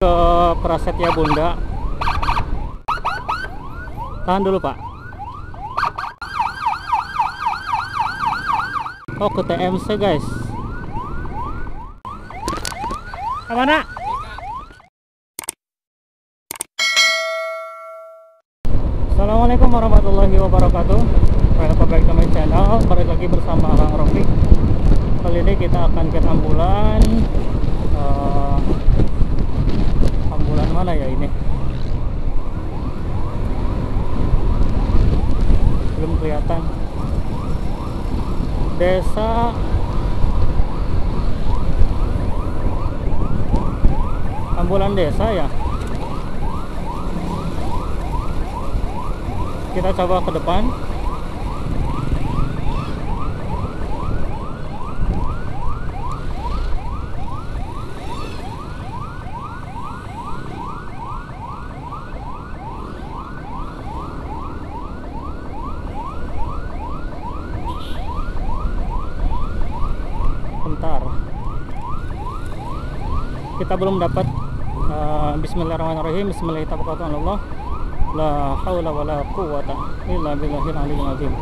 ke Prasetya Bunda. Tahan dulu Pak. Oh, ke TMC guys. Mana? Assalamualaikum warahmatullahi wabarakatuh. Welcome back to my channel. Balik lagi bersama Kang Rofi. Kali ini kita akan ke ambulan. Ambulan mana ya ini? Belum kelihatan. Desa ambulan desa ya. Kita coba ke depan. Bentar. Kita belum dapat. Bismillahirrahmanirrahim. Bismillahirrahmanirrahim. La haula wala quwwata illa billahil aliyyil azim.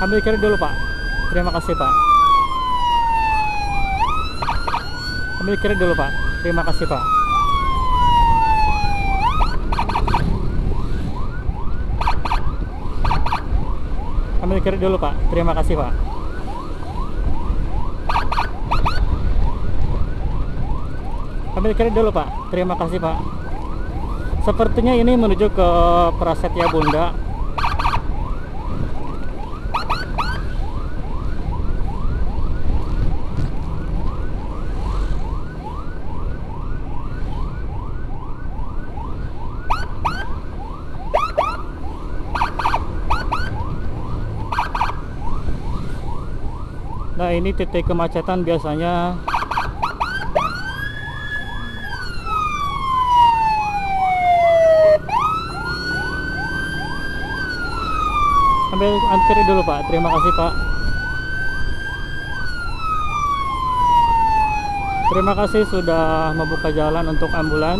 Ambil kiri dulu Pak. Terima kasih Pak. Ambil kiri dulu Pak. Terima kasih Pak. Ambil kiri dulu Pak. Terima kasih Pak. Ambil kiri dulu Pak. Terima kasih Pak. Sepertinya ini menuju ke Prasetya Bunda. Nah, ini titik kemacetan biasanya. Ambil antri dulu Pak. Terima kasih Pak. Terima kasih sudah membuka jalan untuk ambulan.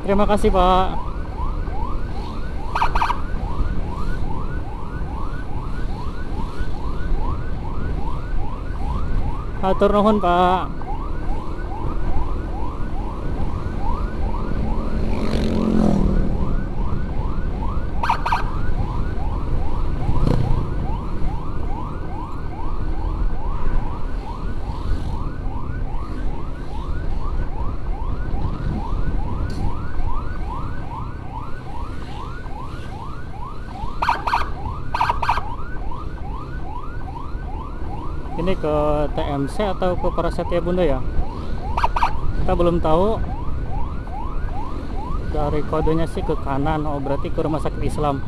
Terima kasih Pak. Hatur nuhun Pak. Ini ke TMC atau ke Prasetya Bunda ya? Kita belum tahu. Dari kodenya sih ke kanan. Oh, berarti ke Rumah Sakit Islam.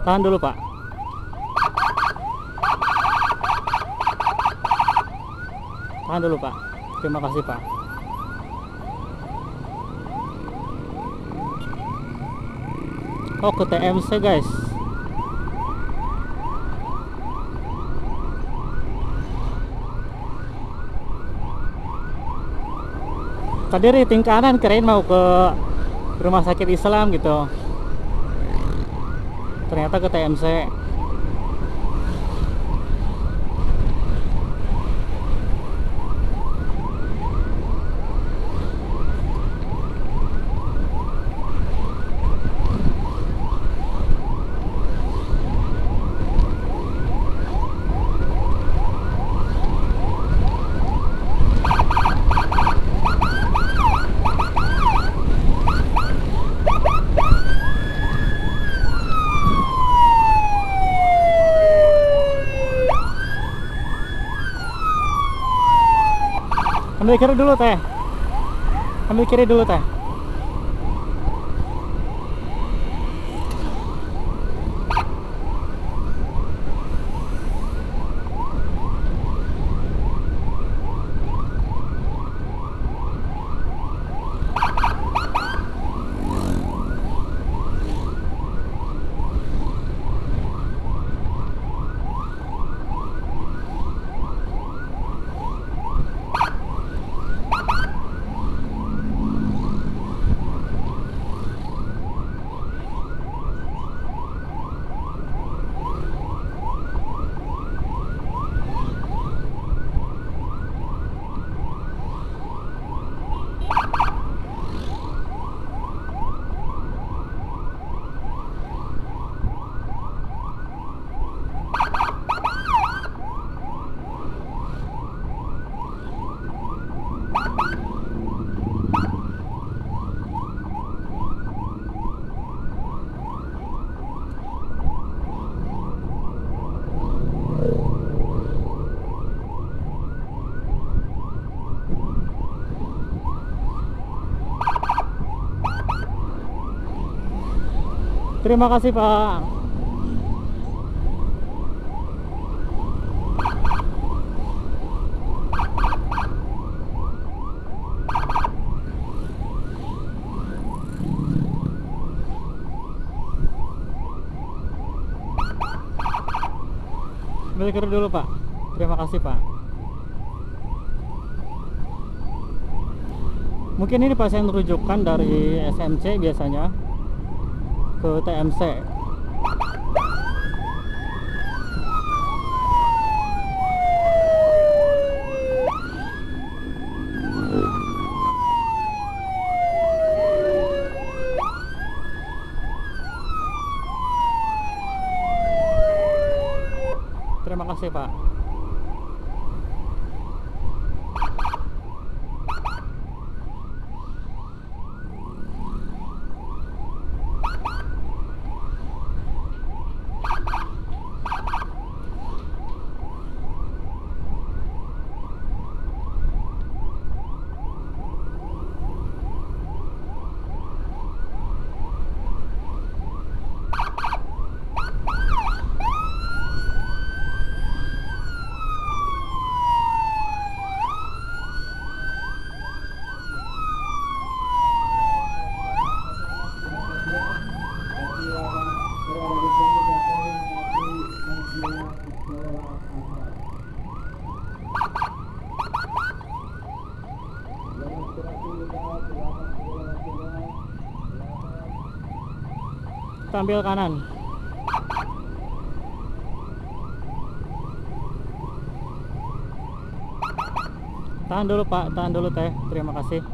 Tahan dulu Pak. Tahan dulu Pak. Terima kasih Pak. Oh, ke TMC guys. Tadi rating kanan, kirain mau ke Rumah Sakit Islam gitu. Ternyata ke TMC. Ambil kiri dulu teh. Ambil kiri dulu teh. Terima kasih Pak. Ambil kiri dulu Pak. Terima kasih Pak. Mungkin ini pasien rujukan dari SMC biasanya ke TMC. Terima kasih Pak. Ambil kanan. Tahan dulu Pak, tahan dulu teh. Terima kasih.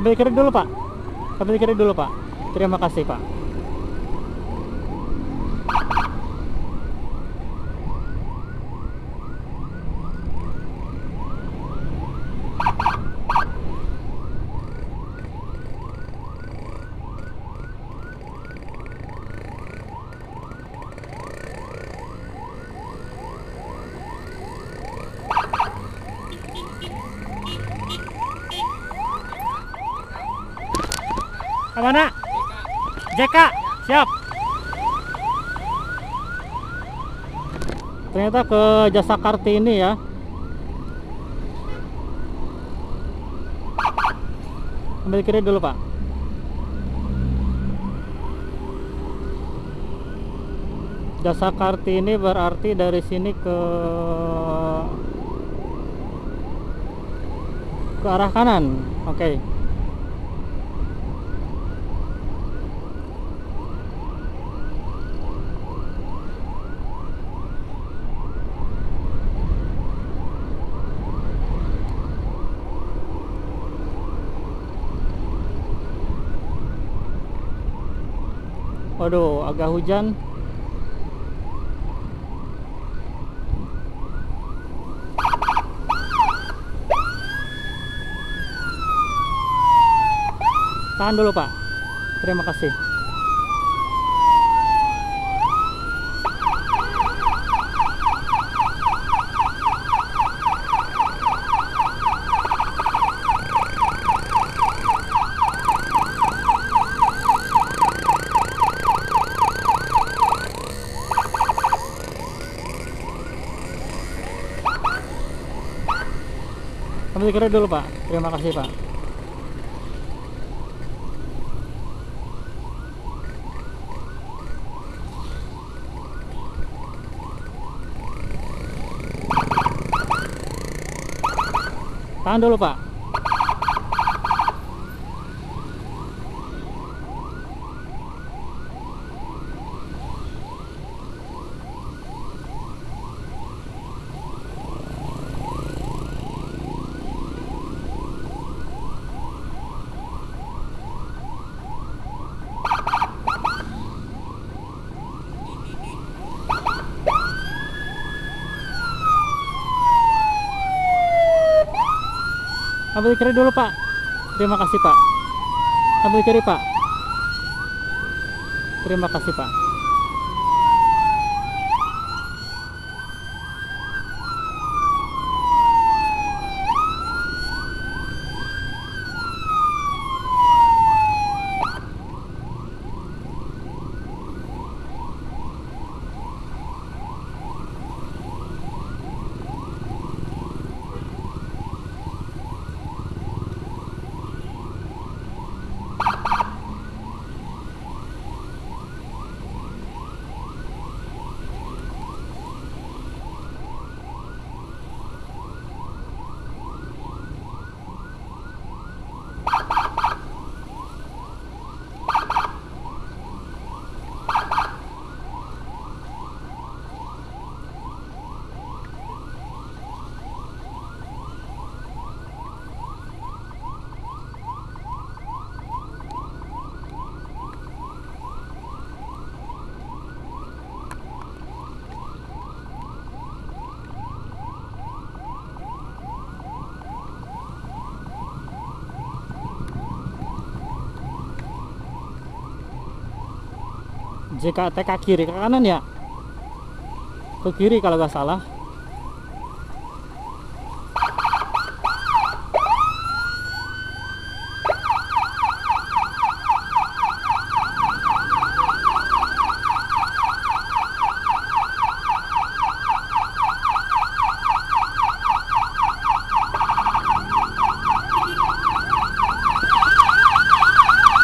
Ambil kiri dulu Pak. Ambil kiri dulu Pak. Terima kasih Pak. Kemana? JK, siap. Ternyata ke Jasa Kartini ya. Ambil kiri dulu Pak. Jasa Kartini berarti dari sini ke arah kanan. Oke. Waduh, agak hujan. Tahan dulu Pak. Terima kasih. Ambil kredit dulu Pak. Terima kasih Pak. Tahan dulu Pak. Ambil kiri dulu Pak. Terima kasih Pak. Ambil kiri Pak. Terima kasih Pak. JKT ke kiri, ke kanan ya? Ke kiri kalau nggak salah.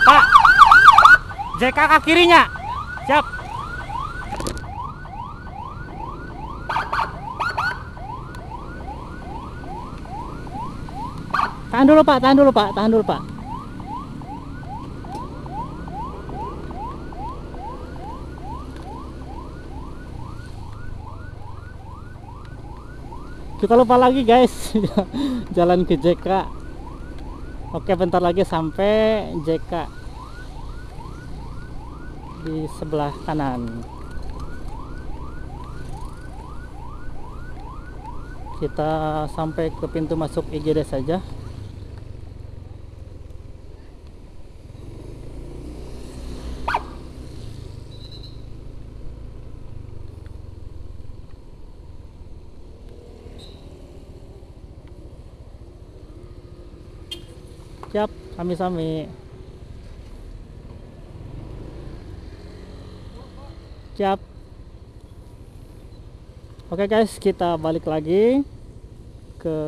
Pak, JK ke kirinya. Siap. Tahan dulu Pak, tahan dulu Pak, tahan dulu Pak. Kita lupa lagi guys. Jalan ke JK. Oke, bentar lagi sampai JK. Di sebelah kanan kita sampai ke pintu masuk IGD saja. Siap, sami-sami. Siap. Oke guys, kita balik lagi ke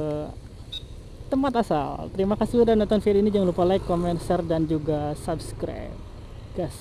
tempat asal. Terima kasih sudah nonton video ini. Jangan lupa like, comment, share, dan juga subscribe guys.